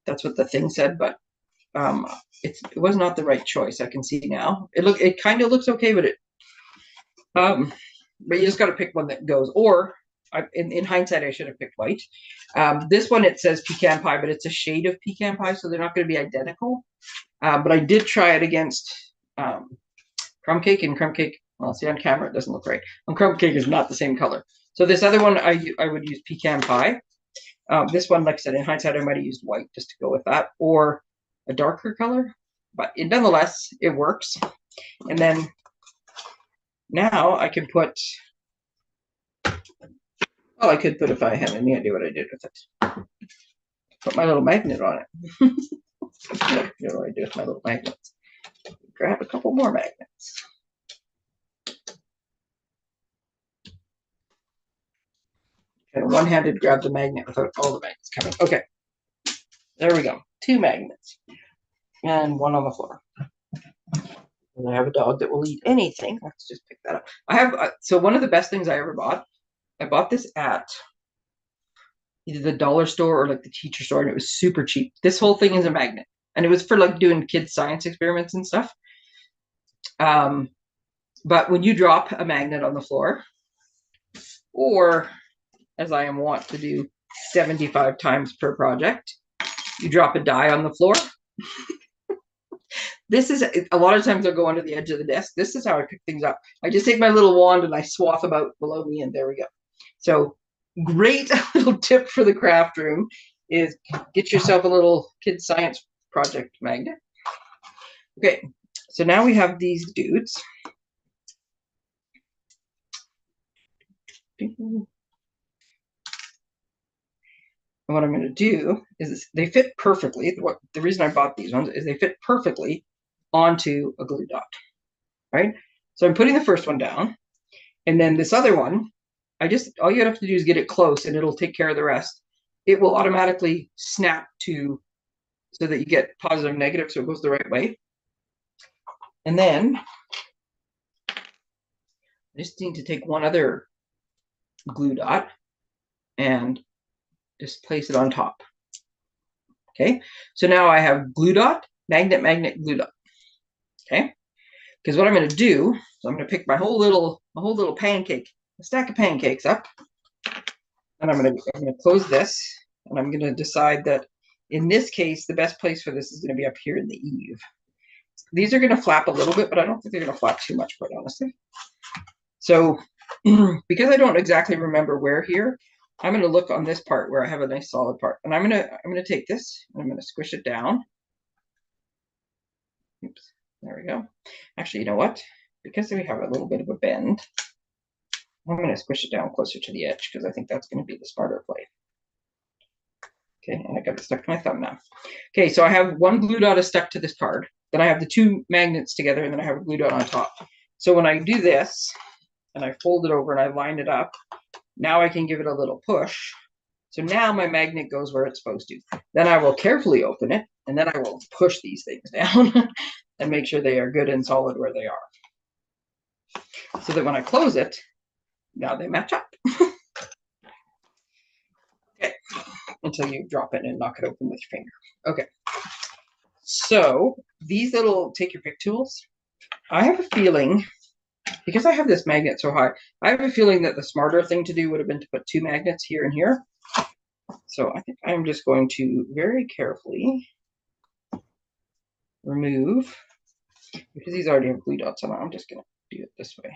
that's what the thing said, but it was not the right choice. I can see now. It kind of looks okay, but but you just got to pick one that goes. Or in hindsight, I should have picked white. This one, it says pecan pie, but it's a shade of pecan pie, so they're not going to be identical. But I did try it against crumb cake, and crumb cake, well, see on camera, it doesn't look right. On crumb cake is not the same color. So this other one, I would use pecan pie. This one, like I said, in hindsight, I might have used white just to go with that, or a darker color. But nonetheless, it works. And then now I can put, well, I could put, if I had any idea what I did with it, put my little magnet on it. You know what I do with my little magnets? Grab a couple more magnets. And one-handed grab the magnet without all the magnets coming. Okay, there we go. 2 magnets and one on the floor. And I have a dog that will eat anything. Let's just pick that up. I have so one of the best things I ever bought. I bought this at either the dollar store or like the teacher store, and it was super cheap. This whole thing is a magnet, and it was for like doing kids' science experiments and stuff. But when you drop a magnet on the floor, or as I am wont to do 75 times per project, you drop a die on the floor. This is, a lot of times I'll go under the edge of the desk. This is how I pick things up. I just take my little wand and I swath about below me, and there we go. So great little tip for the craft room is get yourself a little kid science project magnet. Okay, so now we have these dudes. And what I'm going to do is they fit perfectly. The reason I bought these ones is they fit perfectly onto a glue dot, right? So I'm putting the first one down, and then this other one, all you have to do is get it close and it'll take care of the rest. It will automatically snap to so that you get positive and negative, so it goes the right way. And then I just need to take one other glue dot and just place it on top. Okay, so now I have glue dot, magnet, magnet, glue dot. Okay, because what I'm going to do is I'm going to pick my whole little pancake, a stack of pancakes up, and I'm going to close this, and I'm going to decide that in this case the best place for this is going to be up here in the eave. These are going to flap a little bit, but I don't think they're going to flap too much, quite honestly. So because I don't exactly remember where here, I'm going to look on this part where I have a nice solid part, and I'm going to take this and I'm going to squish it down. Oops, there we go. Actually, you know what? Because we have a little bit of a bend, I'm going to squish it down closer to the edge because I think that's going to be the smarter play. Okay, and I got it stuck to my thumb now. Okay, so I have one glue dot is stuck to this card. Then I have the two magnets together, and then I have a glue dot on top. So when I do this, and I fold it over and I line it up, now I can give it a little push. So now my magnet goes where it's supposed to. Then I will carefully open it, and then I will push these things down and make sure they are good and solid where they are. So that when I close it, now they match up. Okay, until you drop it and knock it open with your finger. Okay, so these little take your pick tools, I have a feeling, because I have this magnet so high, I have a feeling that the smarter thing to do would have been to put two magnets here and here. So I think I'm just going to very carefully remove, because these already have glue dots on them, I'm just going to do it this way.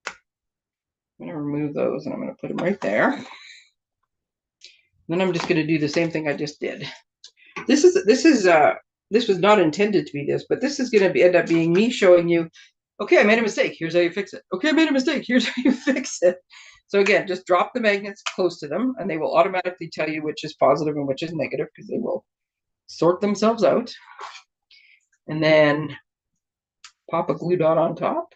I'm going to remove those and I'm going to put them right there. Then I'm just going to do the same thing I just did. This was not intended to be this, but this is going to end up being me showing you, okay, I made a mistake. Here's how you fix it. Okay, I made a mistake. Here's how you fix it. So again, just drop the magnets close to them, and they will automatically tell you which is positive and which is negative, because they will sort themselves out. And then pop a glue dot on top.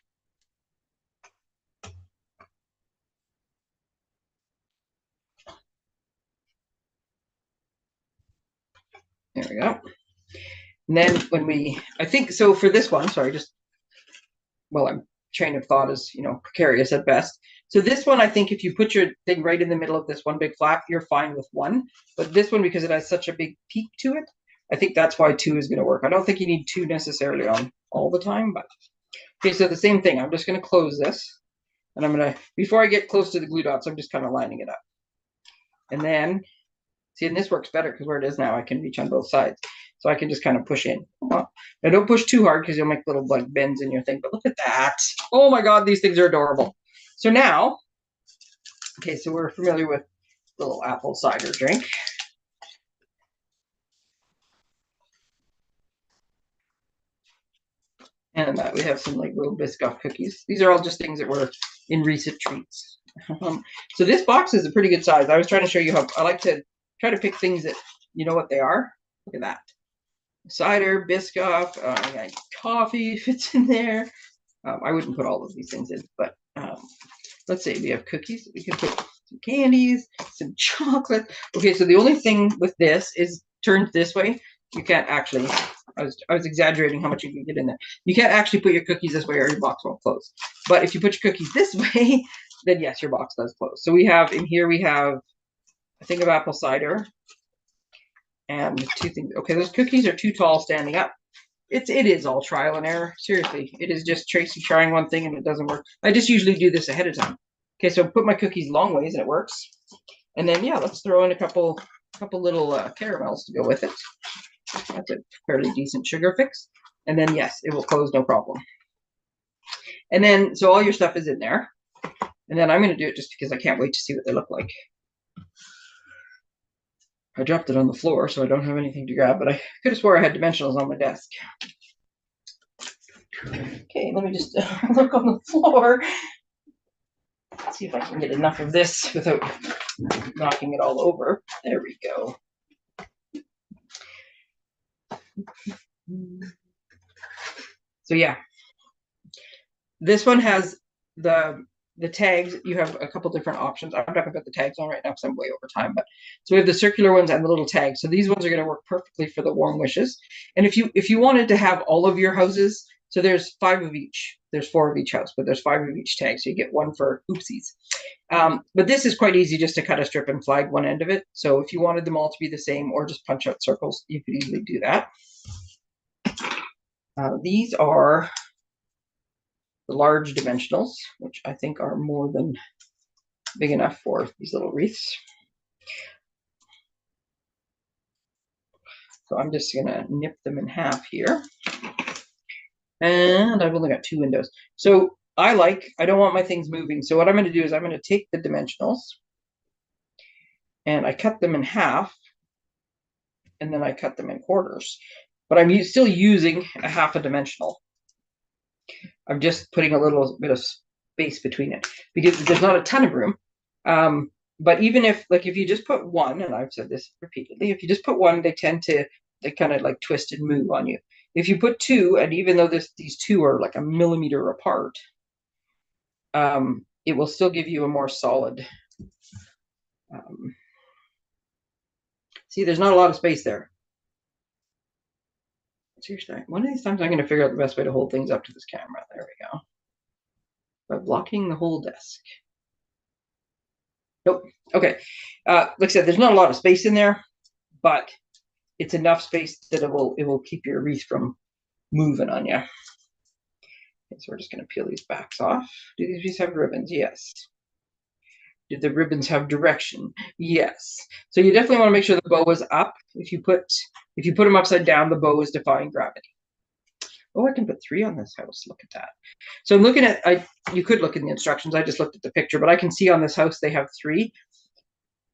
There we go. And then I think, so for this one, sorry, I'm train of thought is, precarious at best. So this one, I think if you put your thing right in the middle of this one big flap, you're fine with one. But this one, because it has such a big peak to it, I think that's why two is going to work. I don't think you need two necessarily on all the time, but okay, so the same thing. I'm just going to close this, and I'm going to, before I get close to the glue dots, I'm just kind of lining it up. And then, see, and this works better because where it is now, I can reach on both sides. So I can just kind of push in. Now don't push too hard because you'll make little like bends in your thing, but look at that. Oh my God, these things are adorable. So now, okay, so we're familiar with little apple cider drink. And we have some like little Biscoff cookies. These are all just things that were in recent treats. So this box is a pretty good size. I was trying to show you how I like to try to pick things that you know what they are. Look at that. Cider, Biscoff, coffee fits in there. I wouldn't put all of these things in, but let's say we have cookies. We can put some candies, some chocolate. Okay, so the only thing with this is turned this way. You can't actually, I was exaggerating how much you can get in there. You can't actually put your cookies this way or your box won't close. But if you put your cookies this way, then yes, your box does close. So we have, in here we have a thing of apple cider. And two things. Okay, those cookies are too tall standing up. It is all trial and error. Seriously, it is just Tracey trying one thing and it doesn't work. I just usually do this ahead of time. Okay, so put my cookies long ways and it works. And then yeah, let's throw in a couple little caramels to go with it. That's a fairly decent sugar fix. And then yes, it will close no problem. And then, so all your stuff is in there. And then I'm going to do it just because I can't wait to see what they look like. I dropped it on the floor, so I don't have anything to grab, but I could have swore I had dimensionals on my desk. Okay, let me just look on the floor. See if I can get enough of this without knocking it all over. There we go. So yeah, this one has the tags. You have a couple different options. I'm not going to put the tags on right now because I'm way over time. But so we have the circular ones and the little tags. So these ones are going to work perfectly for the warm wishes. And if you wanted to have all of your houses, so there's 5 of each. There's 4 of each house, but there's 5 of each tag. So you get one for oopsies. But this is quite easy just to cut a strip and flag one end of it. So if you wanted them all to be the same or just punch out circles, you could easily do that. These are the large dimensionals, which I think are more than big enough for these little wreaths. So I'm just gonna nip them in half here. And I've only got 2 windows. So I don't want my things moving. So what I'm gonna do is I'm gonna take the dimensionals and I cut them in half and then I cut them in quarters. But I'm still using a half a dimensional. I'm just putting a little bit of space between it because there's not a ton of room. But even if you just put one, and I've said this repeatedly, if you just put one, they kind of like twist and move on you. If you put 2, and even though these 2 are like a millimeter apart, it will still give you a more solid. See, there's not a lot of space there. Seriously, one of these times I'm going to figure out the best way to hold things up to this camera. There we go. By blocking the whole desk. Nope. Okay. Like I said, there's not a lot of space in there, but it's enough space that it will keep your wreath from moving on you. Okay, so we're just going to peel these backs off. Do these wreaths have ribbons? Yes. Did the ribbons have direction? Yes. So you definitely want to make sure the bow is up. If you put them upside down, the bow is defying gravity. Oh, I can put 3 on this house. Look at that. So I'm looking at, you could look in the instructions. I just looked at the picture, but I can see on this house they have 3.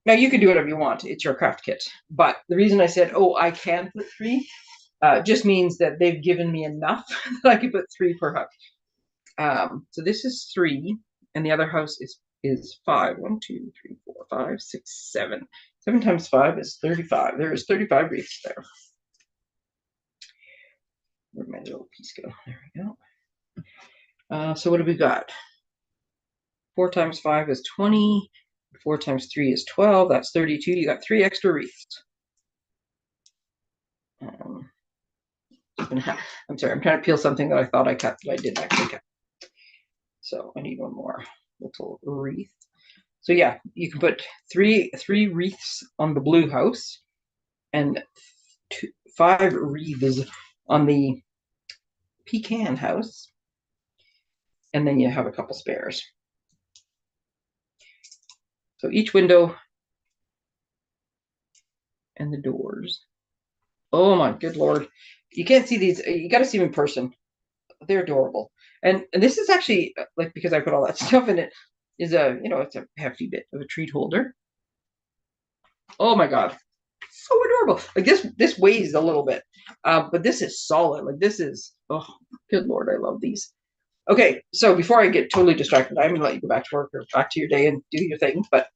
Now you can do whatever you want. It's your craft kit. But the reason I said, oh, I can put 3, just means that they've given me enough that I can put 3 per house. So this is 3, and the other house is 5. 1, 2, 3, 4, 5, 6, 7. 7 times 5 is 35. There is 35 wreaths there. Where'd my little piece go? There we go. So what have we got? 4 times 5 is 20. 4 times 3 is 12. That's 32. You got 3 extra wreaths. I'm sorry, I'm trying to peel something that I thought I cut, but I didn't actually cut. So I need one more little wreath. So yeah, you can put 3 wreaths on the blue house and 5 wreaths on the pecan house. And then you have a couple spares. So each window and the doors. Oh my good Lord. You can't see these. You got to see them in person. They're adorable. And this is actually, like, because I put all that stuff in it, is it's a hefty bit of a treat holder. Oh my God. So adorable. Like this weighs a little bit, but this is solid. Like this is, oh, good Lord, I love these. Okay, so before I get totally distracted, I'm gonna let you go back to work or back to your day and do your thing. But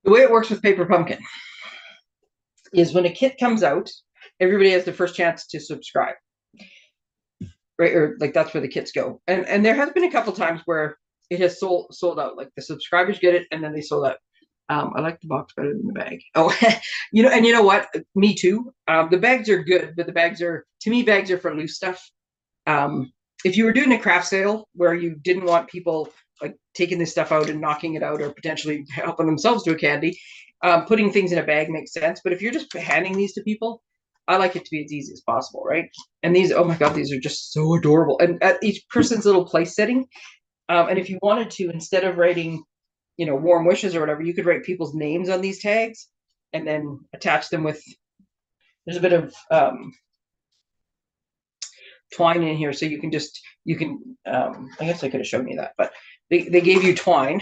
the way it works with Paper Pumpkin is when a kit comes out, everybody has the first chance to subscribe. Right, or like that's where the kits go. And there has been a couple times where it has sold out. Like the subscribers get it and then they sold out. I like the box better than the bag. Oh, and you know what? Me too. The bags are good, but to me, bags are for loose stuff. If you were doing a craft sale where you didn't want people like taking this stuff out and knocking it out or potentially helping themselves to a candy, putting things in a bag makes sense. But if you're just handing these to people, I like it to be as easy as possible, right? And these, oh my God, these are just so adorable. And at each person's little place setting. And if you wanted to, instead of writing, warm wishes or whatever, you could write people's names on these tags and then attach them with There's a bit of twine in here, so you can I guess I could have shown you that, but they gave you twine.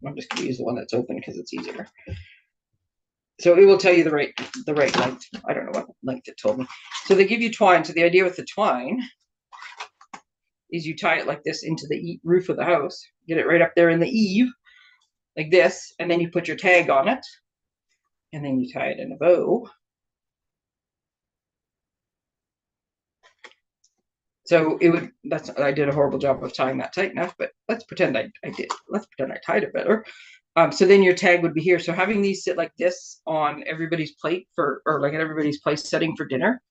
I'm just going to use the one that's open because it's easier. So it will tell you the right length. I don't know what length it told me. So they give you twine. So the idea with the twine is you tie it like this into the roof of the house, get it right up there in the eave, like this, and then you put your tag on it, and then you tie it in a bow. So it would, I did a horrible job of tying that tight enough, but let's pretend I did. Let's pretend I tied it better. So then your tag would be here. So having these sit like this on everybody's plate or like at everybody's place setting for dinner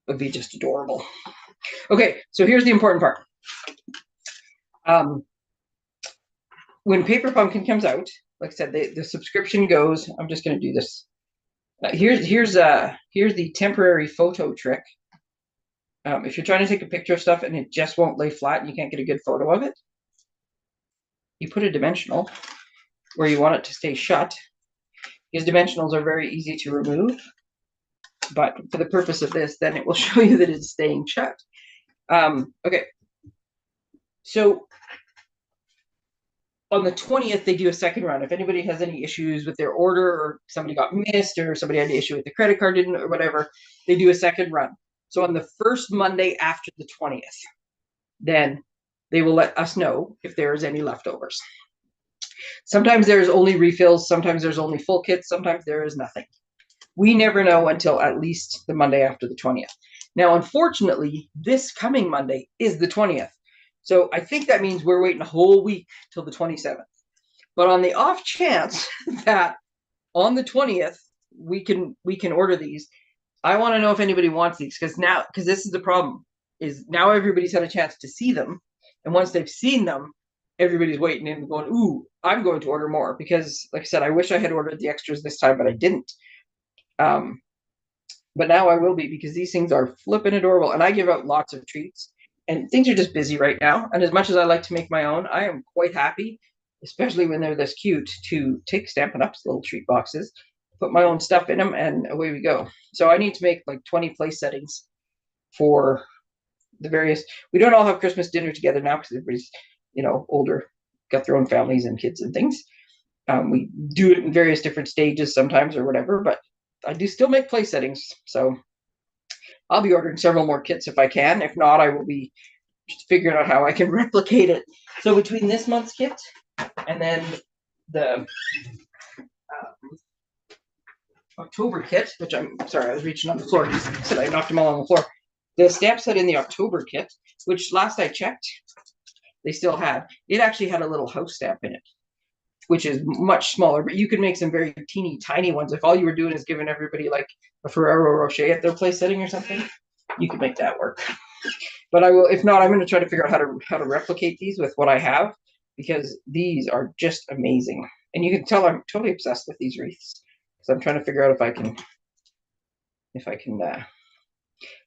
would be just adorable. Okay, so here's the important part. When Paper Pumpkin comes out, like I said, the subscription goes, I'm just going to do this. Here's the temporary photo trick. If you're trying to take a picture of stuff and it just won't lay flat and you can't get a good photo of it, you put a dimensional where you want it to stay shut, because dimensionals are very easy to remove. But for the purpose of this, then it will show you that it's staying shut. Okay. So on the 20th, they do a second run. If anybody has any issues with their order, or somebody got missed, or somebody had an issue with the credit card didn't, or whatever, they do a second run. So on the first Monday after the 20th, then they will let us know if there is any leftovers. Sometimes there's only refills, sometimes there's only full kits, sometimes there is nothing. We never know until at least the Monday after the 20th. Now, unfortunately, this coming Monday is the 20th. So I think that means we're waiting a whole week till the 27th. But on the off chance that on the 20th we can order these, I want to know if anybody wants these, because this is the problem, is now everybody's had a chance to see them, and once they've seen them, everybody's waiting and going, ooh, I'm going to order more, because like I said, I wish I had ordered the extras this time, but I didn't. But now I will be, because these things are flipping adorable, and I give out lots of treats, and things are just busy right now. And as much as I like to make my own, I am quite happy, especially when they're this cute, to take Stampin' Up's little treat boxes, put my own stuff in them, and away we go. So I need to make like 20 place settings for the various. We don't all have Christmas dinner together now because everybody's, older, got their own families and kids and things. We do it in various different stages sometimes or whatever, but I do still make place settings. So I'll be ordering several more kits if I can. If not, I will be just figuring out how I can replicate it. So between this month's kit and then the October kit, which I'm sorry, I was reaching on the floor. I said I knocked them all on the floor. The stamp set in the October kit, which last I checked, they still had. It actually had a little house stamp in it, which is much smaller, but you could make some very teeny tiny ones. If all you were doing is giving everybody like a Ferrero Rocher at their place setting or something, you could make that work. But I will, if not, I'm going to try to figure out how to replicate these with what I have, because these are just amazing. And you can tell I'm totally obsessed with these wreaths. So I'm trying to figure out if I can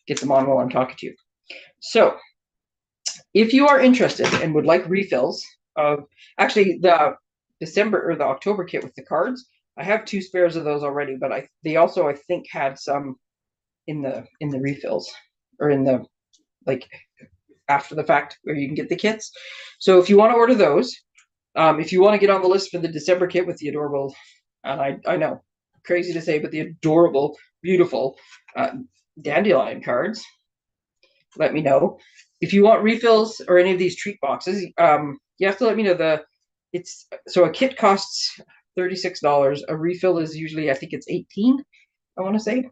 get them on while I'm talking to you. So if you are interested and would like refills of actually the December or the October kit with the cards, I have 2 spares of those already, but they also I think had some in the refills, or in the like after the fact where you can get the kits. So if you want to order those, if you want to get on the list for the December kit with the adorable, and I know, crazy to say, but the adorable, beautiful dandelion cards, let me know. If you want refills or any of these treat boxes, you have to let me know. So a kit costs $36. A refill is usually, I think it's 18, I want to say.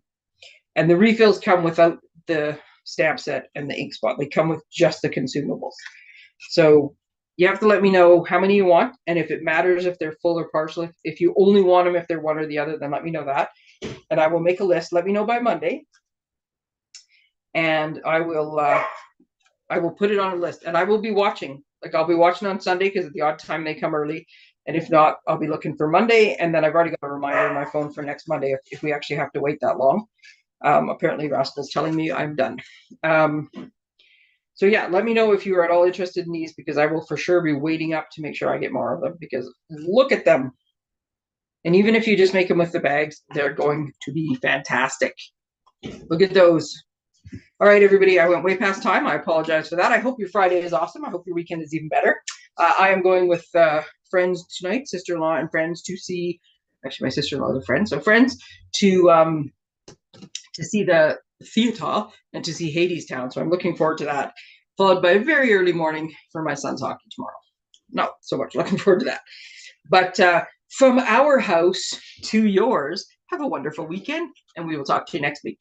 And the refills come without the stamp set and the ink spot. They come with just the consumables. So you have to let me know how many you want, and if it matters if they're full or partial. If you only want them if they're one or the other, then let me know that, and I will make a list. Let me know by Monday, and I will put it on a list, and I will be watching. Like, I'll be watching on Sunday, because at the odd time they come early, and if not, I'll be looking for Monday, and then I've already got a reminder on my phone for next Monday if we actually have to wait that long. Apparently Rascal's telling me I'm done. So yeah, let me know if you are at all interested in these, because I will for sure be waiting up to make sure I get more of them, because look at them. And even if you just make them with the bags, they're going to be fantastic. Look at those. All right, everybody, I went way past time. I apologize for that. I hope your Friday is awesome. I hope your weekend is even better. I am going with friends tonight, sister-in-law and friends to see, actually my sister-in-law is a friend, so friends to see the theater and to see Hadestown. So I'm looking forward to that, followed by a very early morning for my son's hockey tomorrow. Not so much looking forward to that. But from our house to yours, have a wonderful weekend, and we will talk to you next week.